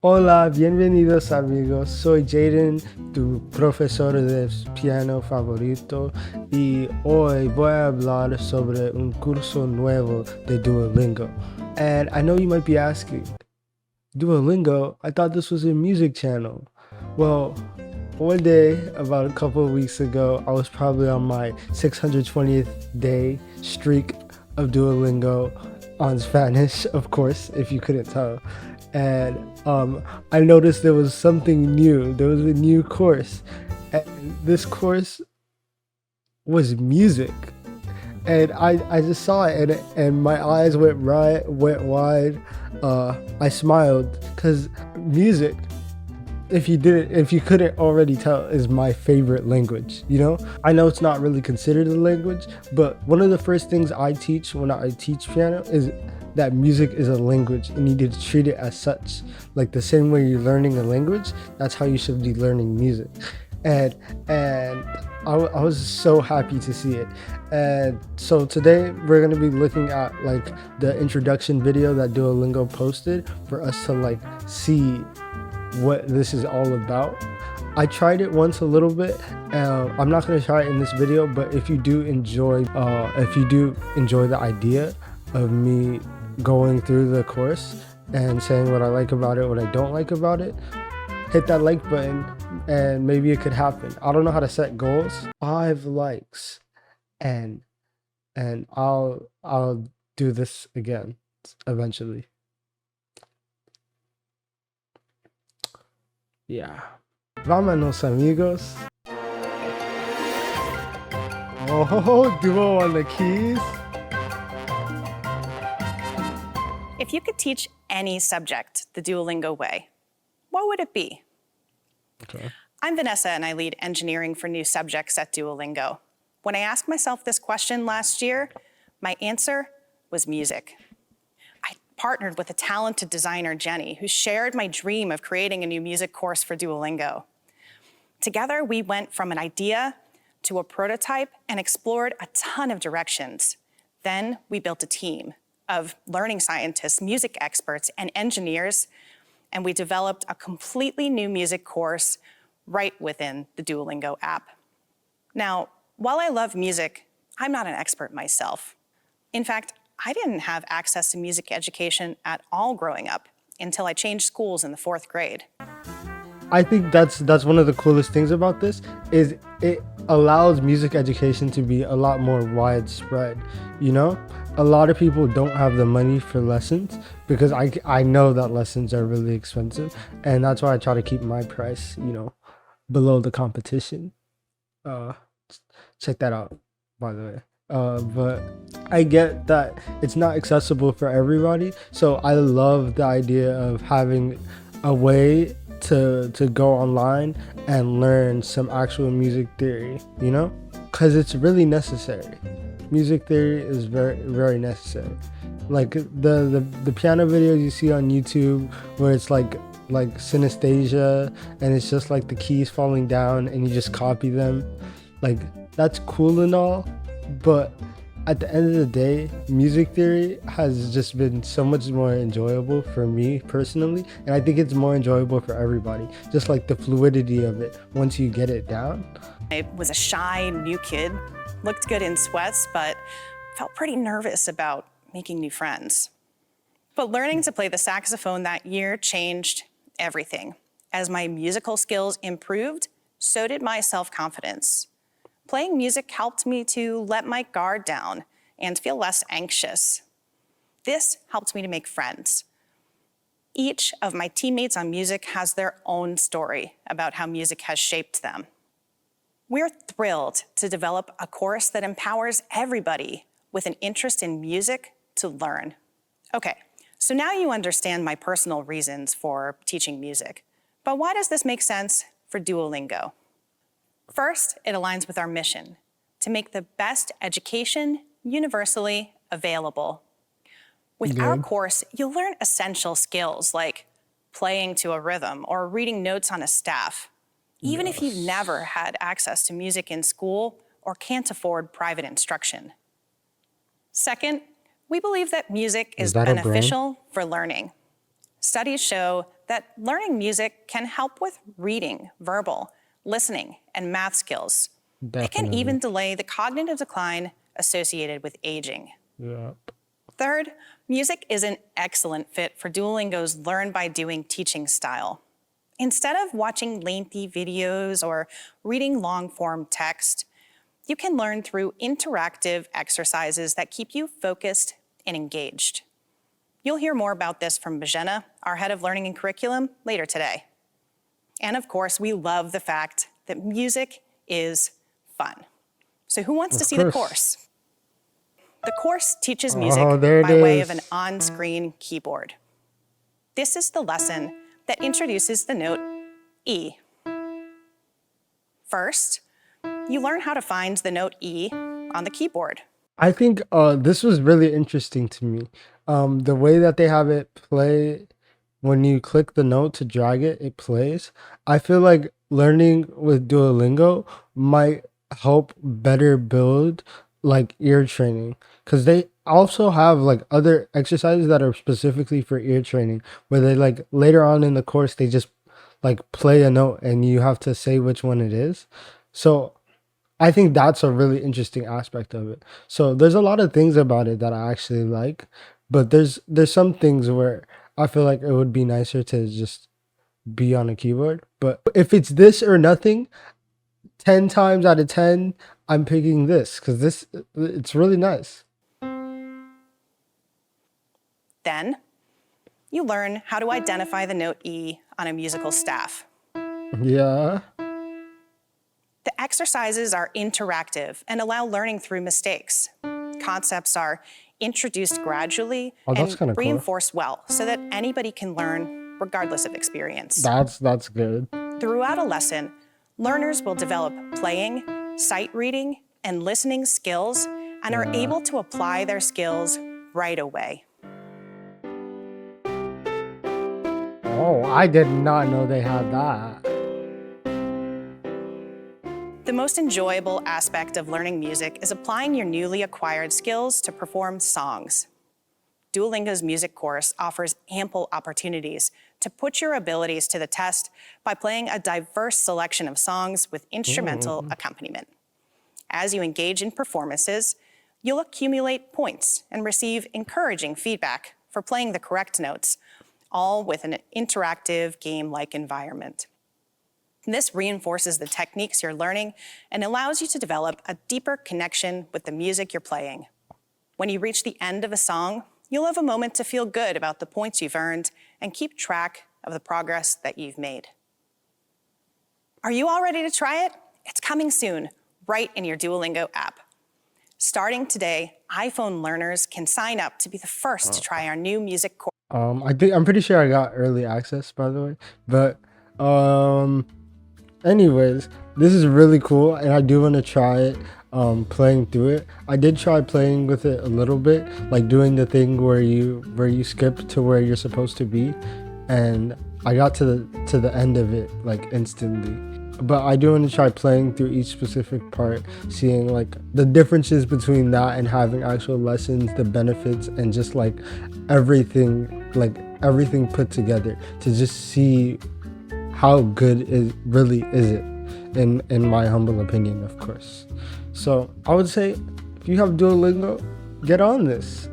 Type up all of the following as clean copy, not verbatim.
Hola, bienvenidos amigos. Soy Jaden, tu profesor de piano favorito, y hoy voy a hablar sobre un curso nuevo de Duolingo. And I know you might be asking, Duolingo? I thought this was a music channel. Well, one day, about a couple of weeks ago, I was probably on my 620th day streak of Duolingo on Spanish, of course, if you couldn't tell. And I noticed there was something new. There was a new course. And this course was music. And I just saw it, and my eyes went wide. I smiled because music, if you couldn't already tell, is my favorite language. I know it's not really considered a language, but one of the first things I teach when I teach piano is that music is a language and you need to treat it as such. Like the same way you're learning a language, that's how you should be learning music. And I was so happy to see it. And so today we're going to be looking at like the introduction video that Duolingo posted for us to like see what this is all about. I tried it once a little bit. I'm not going to try it in this video, but if you do enjoy the idea of me going through the course and saying what I like about it, what I don't like about it, hit that like button and maybe it could happen. I don't know how to set goals. 5 likes and I'll do this again eventually. Yeah. Vámonos, amigos. Oh, duo on the keys. If you could teach any subject the Duolingo way, what would it be? Okay. I'm Vanessa and I lead engineering for new subjects at Duolingo. When I asked myself this question last year, my answer was music. I partnered with a talented designer, Jenny, who shared my dream of creating a new music course for Duolingo. Together, we went from an idea to a prototype and explored a ton of directions. Then we built a team of learning scientists, music experts, and engineers, and we developed a completely new music course right within the Duolingo app. Now, while I love music, I'm not an expert myself. In fact, I didn't have access to music education at all growing up until I changed schools in the 4th grade. I think that's one of the coolest things about this is it allows music education to be a lot more widespread. A lot of people don't have the money for lessons because I know that lessons are really expensive, and that's why I try to keep my price below the competition. Check that out, by the way. But I get that it's not accessible for everybody, so I love the idea of having a way to go online and learn some actual music theory, because it's really necessary. Music theory is very, very necessary. Like the piano videos you see on YouTube where it's like synesthesia and it's just like the keys falling down and you just copy them, like that's cool and all, but at the end of the day, music theory has just been so much more enjoyable for me personally, and I think it's more enjoyable for everybody, just like the fluidity of it once you get it down. I was a shy new kid, looked good in sweats, but felt pretty nervous about making new friends. But learning to play the saxophone that year changed everything. As my musical skills improved, so did my self-confidence. Playing music helped me to let my guard down and feel less anxious. This helped me to make friends. Each of my teammates on music has their own story about how music has shaped them. We're thrilled to develop a course that empowers everybody with an interest in music to learn. Okay, so now you understand my personal reasons for teaching music, but why does this make sense for Duolingo? First, it aligns with our mission to make the best education universally available. With our course, you'll learn essential skills like playing to a rhythm or reading notes on a staff, even if you've never had access to music in school or can't afford private instruction. Second, we believe that music is beneficial for learning. Studies show that learning music can help with reading, verbal, listening, and math skills. Definitely. It can even delay the cognitive decline associated with aging. Yeah. Third, music is an excellent fit for Duolingo's learn by doing teaching style. Instead of watching lengthy videos or reading long-form text, you can learn through interactive exercises that keep you focused and engaged. You'll hear more about this from Bojena, our head of learning and curriculum, later today. And of course, we love the fact that music is fun. So who wants to see the course? The course teaches music by way of an on-screen keyboard. This is the lesson that introduces the note E. First, you learn how to find the note E on the keyboard. I think this was really interesting to me. The way that they have it play, when you click the note to drag it, it plays. I feel like learning with Duolingo might help better build like ear training, because they also have like other exercises that are specifically for ear training, where they like later on in the course they just like play a note and you have to say which one it is. So I think that's a really interesting aspect of it. So there's a lot of things about it that I actually like, but there's some things where I feel like it would be nicer to just be on a keyboard. But if it's this or nothing, 10 times out of 10, I'm picking this because it's really nice. Then you learn how to identify the note E on a musical staff. Yeah. The exercises are interactive and allow learning through mistakes. Concepts are introduced gradually and reinforced well so that anybody can learn regardless of experience. That's good. Throughout a lesson, learners will develop playing, sight reading, and listening skills and are able to apply their skills right away. Oh, I did not know they had that. The most enjoyable aspect of learning music is applying your newly acquired skills to perform songs. Duolingo's music course offers ample opportunities to put your abilities to the test by playing a diverse selection of songs with instrumental accompaniment. As you engage in performances, you'll accumulate points and receive encouraging feedback for playing the correct notes, all with an interactive game-like environment. This reinforces the techniques you're learning and allows you to develop a deeper connection with the music you're playing. When you reach the end of a song, you'll have a moment to feel good about the points you've earned and keep track of the progress that you've made. Are you all ready to try it? It's coming soon, right in your Duolingo app. Starting today, iPhone learners can sign up to be the first to try our new music course. I'm pretty sure I got early access, by the way, but anyways, this is really cool and I do want to try it, playing through it. I did try playing with it a little bit, like doing the thing where you skip to where you're supposed to be, and I got to the end of it like instantly. But I do want to try playing through each specific part, seeing like the differences between that and having actual lessons, the benefits, and just like everything put together to just see how good it really is it, in my humble opinion, of course. So I would say if you have Duolingo, get on this.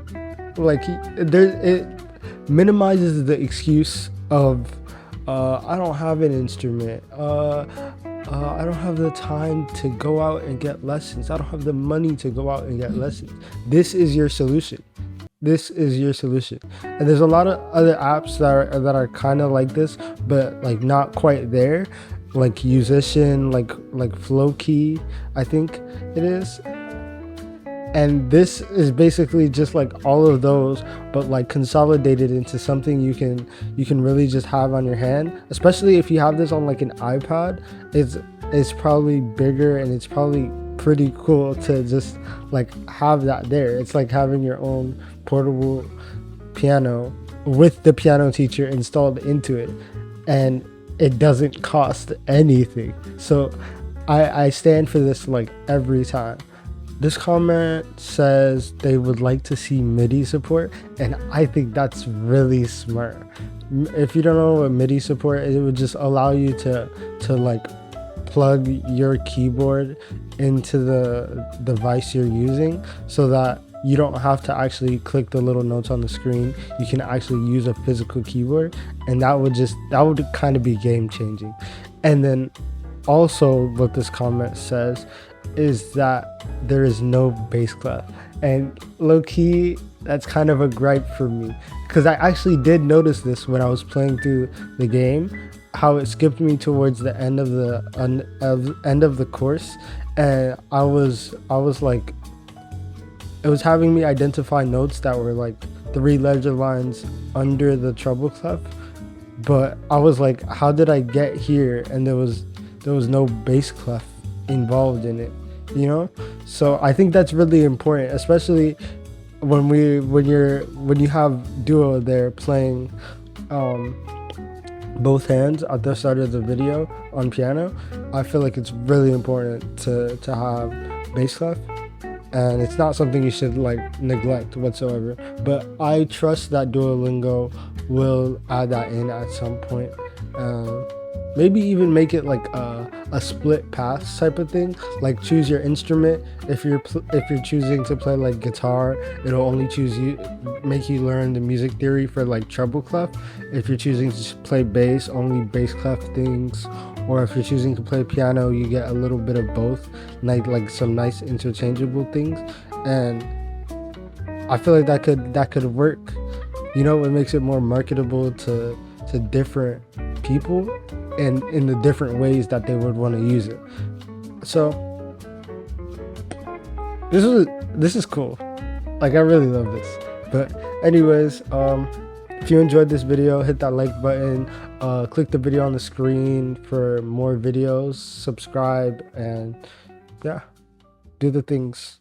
Like it minimizes the excuse of I don't have an instrument, I don't have the time to go out and get lessons, I don't have the money to go out and get lessons. This is your solution. This is your solution. And there's a lot of other apps that are kind of like this, but like not quite there, like Musician, like Flowkey, I think it is. And this is basically just like all of those, but like consolidated into something you can really just have on your hand. Especially if you have this on like an iPad, it's probably bigger and it's probably pretty cool to just like have that there. It's like having your own portable piano with the piano teacher installed into it, and it doesn't cost anything. So I stand for this like every time. This comment says they would like to see MIDI support, and I think that's really smart. if you don't know what MIDI support, it would just allow you to like plug your keyboard into the device you're using, so that you don't have to actually click the little notes on the screen. You can actually use a physical keyboard, and that would kind of be game changing. And then also what this comment says is that there is no bass clef, and low key that's kind of a gripe for me, because I actually did notice this when I was playing through the game, how it skipped me towards the end of the course, and I was like, it was having me identify notes that were like 3 ledger lines under the treble clef, but I was like, how did I get here? And there was no bass clef involved in it, you know? So I think that's really important, especially when you have Duo there playing both hands at the start of the video on piano. I feel like it's really important to have bass clef, and it's not something you should like neglect whatsoever. But I trust that Duolingo will add that in at some point. Maybe even make it like a split pass type of thing, like choose your instrument. If you're choosing to play like guitar, it'll only make you learn the music theory for like treble clef. If you're choosing to play bass, only bass clef things. Or if you're choosing to play piano, you get a little bit of both, like some nice interchangeable things. And I feel like that could work. You know, it makes it more marketable to different people and in the different ways that they would want to use it. So this is cool. Like, I really love this. But anyways, if you enjoyed this video, hit that like button, click the video on the screen for more videos, subscribe, and yeah, do the things.